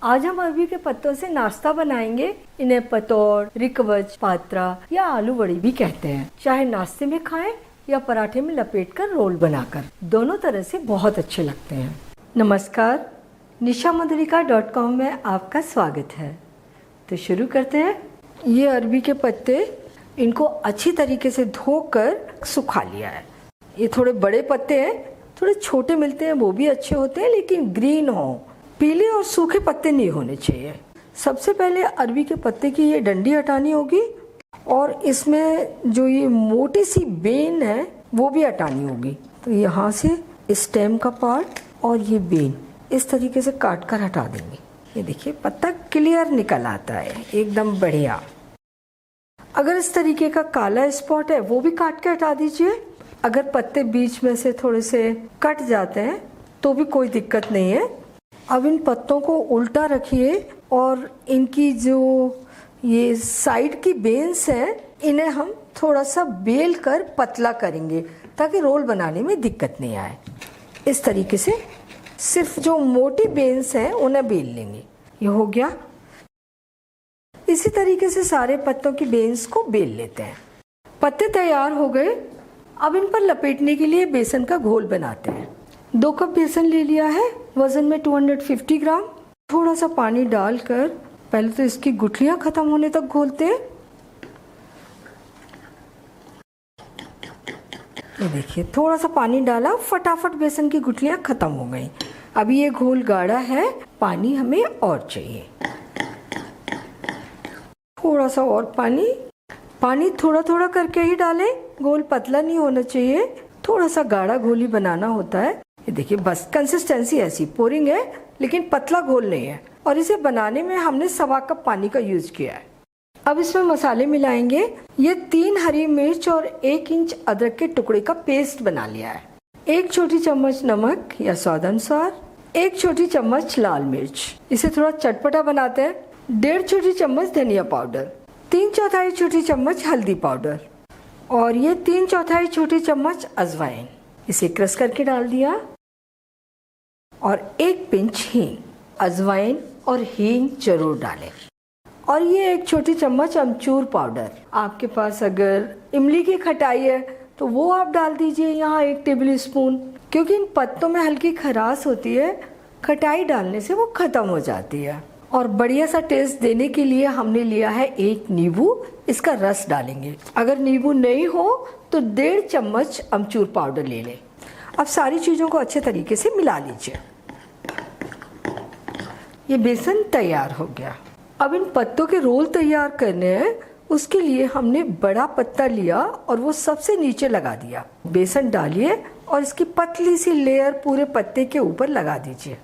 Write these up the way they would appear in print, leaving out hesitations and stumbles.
आज हम अरबी के पत्तों से नाश्ता बनाएंगे। इन्हें पतौड़, रिकवच, पात्रा या आलू बड़ी भी कहते हैं। चाहे नाश्ते में खाएं या पराठे में लपेटकर रोल बनाकर, दोनों तरह से बहुत अच्छे लगते हैं। नमस्कार, nishamadurika.com में आपका स्वागत है। तो शुरू करते हैं। ये अरबी के पत्ते, इनको अच्छी तरीके से धोकर सुखा लिया है। ये थोड़े बड़े पत्ते हैं, थोड़े छोटे मिलते हैं वो भी अच्छे होते हैं, लेकिन ग्रीन हो, पीले और सूखे पत्ते नहीं होने चाहिए। सबसे पहले अरबी के पत्ते की ये डंडी हटानी होगी और इसमें जो ये मोटी सी बेन है वो भी हटानी होगी। तो यहाँ से स्टेम का पार्ट और ये बेन इस तरीके से काट कर हटा देंगे। ये देखिए पत्ता क्लियर निकल आता है, एकदम बढ़िया। अगर इस तरीके का काला स्पॉट है वो भी काट के हटा दीजिए। अगर पत्ते बीच में से थोड़े से कट जाते हैं तो भी कोई दिक्कत नहीं है। अब इन पत्तों को उल्टा रखिए और इनकी जो ये साइड की बेन्स हैं इन्हें हम थोड़ा सा बेल कर पतला करेंगे ताकि रोल बनाने में दिक्कत नहीं आए। इस तरीके से सिर्फ जो मोटी बेन्स हैं उन्हें बेल लेंगे। ये हो गया। इसी तरीके से सारे पत्तों की बेन्स को बेल लेते हैं। पत्ते तैयार हो गए। अब इन पर लपेटने के लिए बेसन का घोल बनाते हैं। 2 कप बेसन ले लिया है, वजन में 250 ग्राम। थोड़ा सा पानी डालकर पहले तो इसकी गुठलियां खत्म होने तक घोलते हैं। ये देखिए थोड़ा सा पानी डाला, फटाफट बेसन की गुठलियां खत्म हो गई। अभी ये घोल गाढ़ा है, पानी हमें और चाहिए। थोड़ा सा और पानी थोड़ा थोड़ा करके ही डालें, घोल पतला नहीं होना चाहिए, थोड़ा सा गाढ़ा घोल ही बनाना होता है। ये देखिए बस कंसिस्टेंसी ऐसी पोरिंग है, लेकिन पतला घोल नहीं है। और इसे बनाने में हमने 1.25 कप पानी का यूज किया है। अब इसमें मसाले मिलाएंगे। ये 3 हरी मिर्च और 1 इंच अदरक के टुकड़े का पेस्ट बना लिया है। 1 छोटी चम्मच नमक या स्वाद अनुसार, 1 छोटी चम्मच लाल मिर्च, इसे थोड़ा चटपटा बनाते हैं। 1.5 छोटी चम्मच धनिया पाउडर, 3/4 छोटी चम्मच हल्दी पाउडर और ये 3/4 छोटी चम्मच अजवाइन, इसे क्रश करके डाल दिया। और 1 पिंच हींग। अजवाइन और हींग जरूर डालें। और ये 1 छोटी चम्मच अमचूर पाउडर। आपके पास अगर इमली की खटाई है तो वो आप डाल दीजिए यहाँ 1 टेबल स्पून, क्योंकि इन पत्तों में हल्की खराश होती है, खटाई डालने से वो खत्म हो जाती है। और बढ़िया सा टेस्ट देने के लिए हमने लिया है 1 नींबू, इसका रस डालेंगे। अगर नींबू नहीं हो तो 1.5 चम्मच अमचूर पाउडर ले लें। अब सारी चीज़ों को अच्छे तरीके से मिला लीजिए। ये बेसन तैयार हो गया। अब इन पत्तों के रोल तैयार करने हैं। उसके लिए हमने बड़ा पत्ता लिया और वो सबसे नीचे लगा दिया। बेसन डालिए और इसकी पतली सी लेयर पूरे पत्ते के ऊपर लगा दीजिए।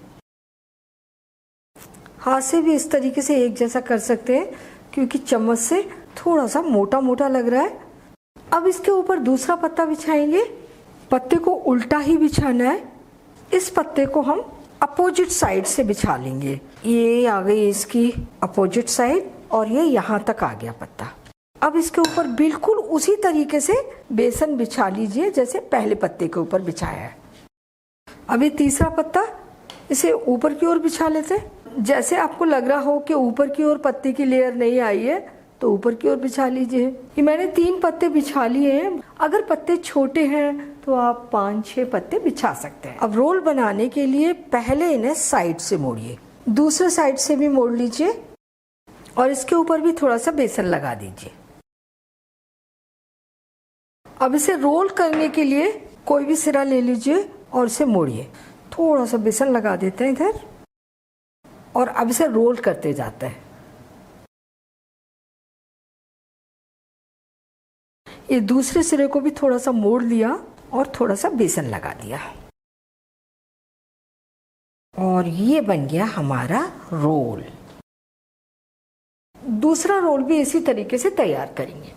हाथ से भी इस तरीके से एक जैसा कर सकते हैं, क्योंकि चम्मच से थोड़ा सा मोटा मोटा लग रहा है। अब इसके ऊपर दूसरा पत्ता बिछाएंगे। पत्ते को उल्टा ही बिछाना है। इस पत्ते को हम अपोजिट साइड से बिछा लेंगे। ये आ गई इसकी अपोजिट साइड और ये यहाँ तक आ गया पत्ता। अब इसके ऊपर बिल्कुल उसी तरीके से बेसन बिछा लीजिए जैसे पहले पत्ते के ऊपर बिछाया है। अब ये तीसरा पत्ता, इसे ऊपर की ओर बिछा लेते हैं। जैसे आपको लग रहा हो कि ऊपर की ओर पत्ते की लेयर नहीं आई है तो ऊपर की ओर बिछा लीजिए। ये मैंने 3 पत्ते बिछा लिए हैं। अगर पत्ते छोटे हैं तो आप 5-6 पत्ते बिछा सकते हैं। अब रोल बनाने के लिए पहले इन्हें साइड से मोड़िए, दूसरे साइड से भी मोड़ लीजिए और इसके ऊपर भी थोड़ा सा बेसन लगा दीजिए। अब इसे रोल करने के लिए कोई भी सिरा ले लीजिए और इसे मोड़िए। थोड़ा सा बेसन लगा देते हैं इधर और अब इसे रोल करते जाते हैं। ये दूसरे सिरे को भी थोड़ा सा मोड़ लिया और थोड़ा सा बेसन लगा दिया और ये बन गया हमारा रोल। दूसरा रोल भी इसी तरीके से तैयार करेंगे।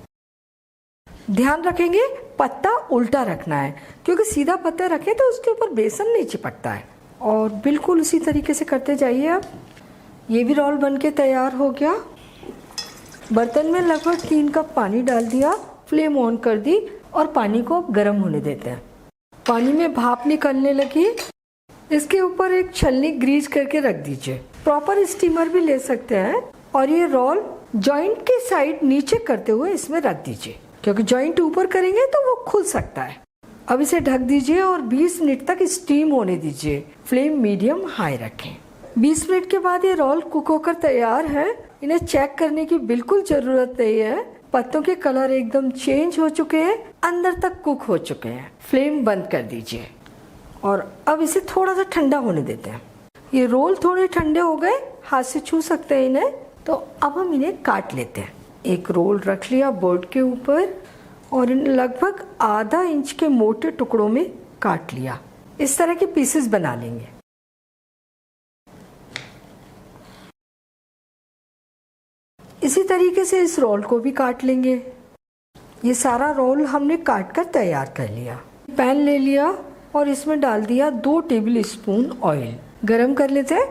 ध्यान रखेंगे पत्ता उल्टा रखना है, क्योंकि सीधा पत्ता रखें तो उसके ऊपर बेसन नहीं चिपकता है। और बिल्कुल उसी तरीके से करते जाइए। अब ये भी रोल बनके तैयार हो गया। बर्तन में लगभग 3 कप पानी डाल दिया, फ्लेम ऑन कर दी और पानी को गर्म होने देते हैं। पानी में भाप निकलने लगी। इसके ऊपर एक छलनी ग्रीस करके रख दीजिए। प्रॉपर स्टीमर भी ले सकते हैं और ये रोल जॉइंट के साइड नीचे करते हुए इसमें रख दीजिए, क्योंकि जॉइंट ऊपर करेंगे तो वो खुल सकता है। अब इसे ढक दीजिए और 20 मिनट तक स्टीम होने दीजिए। फ्लेम मीडियम हाई रखें। 20 मिनट के बाद ये रोल कुक होकर तैयार है। इन्हें चेक करने की बिल्कुल जरूरत नहीं है। पत्तों के कलर एकदम चेंज हो चुके हैं, अंदर तक कुक हो चुके हैं। फ्लेम बंद कर दीजिए और अब इसे थोड़ा सा ठंडा होने देते हैं। ये रोल थोड़े ठंडे हो गए, हाथ से छू सकते हैं इन्हें। तो अब हम इन्हें काट लेते हैं। एक रोल रख लिया बोर्ड के ऊपर और इन्हें लगभग आधा इंच के मोटे टुकड़ों में काट लिया। इस तरह के पीसेस बना लेंगे। इसी तरीके से इस रोल को भी काट लेंगे। ये सारा रोल हमने काट कर तैयार कर लिया। पैन ले लिया और इसमें डाल दिया 2 टेबल स्पून ऑयल। गरम कर लेते हैं।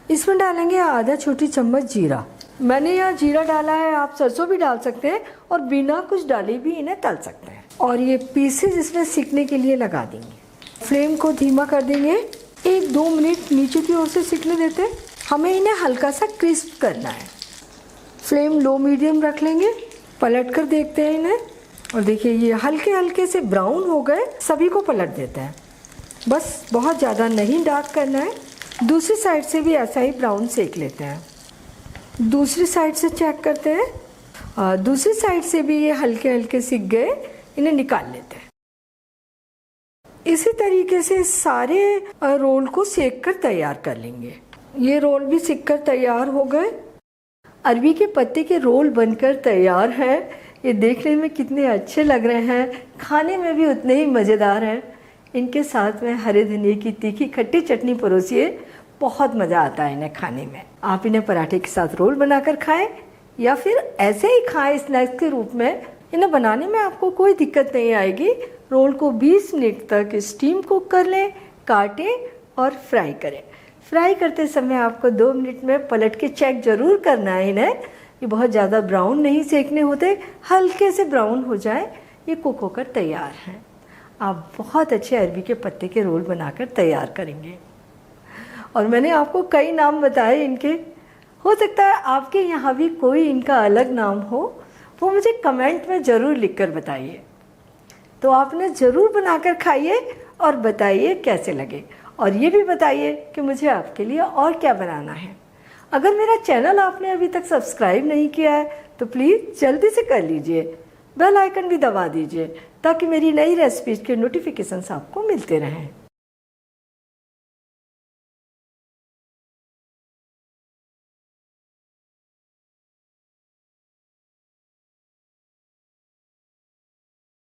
इसमें डालेंगे आधा छोटी चम्मच जीरा। मैंने यहाँ जीरा डाला है, आप सरसों भी डाल सकते हैं और बिना कुछ डाले भी इन्हें तल सकते हैं। और ये पीसेस इसमें सिकने के लिए लगा देंगे। फ्लेम को धीमा कर देंगे। 1-2 मिनट नीचे की ओर से सिकने देते हैं। हमें इन्हें हल्का सा क्रिस्प करना है। फ्लेम लो मीडियम रख लेंगे। पलट कर देखते हैं इन्हें और देखिए ये हल्के हल्के से ब्राउन हो गए। सभी को पलट देते हैं, बस बहुत ज़्यादा नहीं डार्क करना है। दूसरी साइड से भी ऐसा ही ब्राउन सेक लेते हैं। दूसरी साइड से चेक करते हैं। दूसरी साइड से भी ये हल्के हल्के सिक गए, इन्हें निकाल लेते हैं। इसी तरीके से सारे रोल को सेक कर तैयार कर लेंगे। ये रोल भी सिक कर तैयार हो गए। अरबी के पत्ते के रोल बनकर तैयार हैं। ये देखने में कितने अच्छे लग रहे हैं, खाने में भी उतने ही मज़ेदार हैं। इनके साथ में हरे धनिए की तीखी खट्टी चटनी परोसिए, बहुत मज़ा आता है इन्हें खाने में। आप इन्हें पराठे के साथ रोल बनाकर खाएं या फिर ऐसे ही खाएं स्नैक्स के रूप में। इन्हें बनाने में आपको कोई दिक्कत नहीं आएगी। रोल को 20 मिनट तक स्टीम कुक कर लें, काटें और फ्राई करें। फ्राई करते समय आपको 2 मिनट में पलट के चेक ज़रूर करना है इन्हें। ये बहुत ज़्यादा ब्राउन नहीं सेकने होते, हल्के से ब्राउन हो जाए, ये कुक होकर तैयार हैं। आप बहुत अच्छे अरबी के पत्ते के रोल बनाकर तैयार करेंगे। और मैंने आपको कई नाम बताए इनके। हो सकता है आपके यहाँ भी कोई इनका अलग नाम हो, वो मुझे कमेंट में ज़रूर लिखकर बताइए। तो आपने ज़रूर बनाकर खाइए और बताइए कैसे लगे। और ये भी बताइए कि मुझे आपके लिए और क्या बनाना है। अगर मेरा चैनल आपने अभी तक सब्सक्राइब नहीं किया है तो प्लीज़ जल्दी से कर लीजिए। बेल आइकन भी दबा दीजिए ताकि मेरी नई रेसिपीज़ के नोटिफिकेशंस आपको मिलते रहें।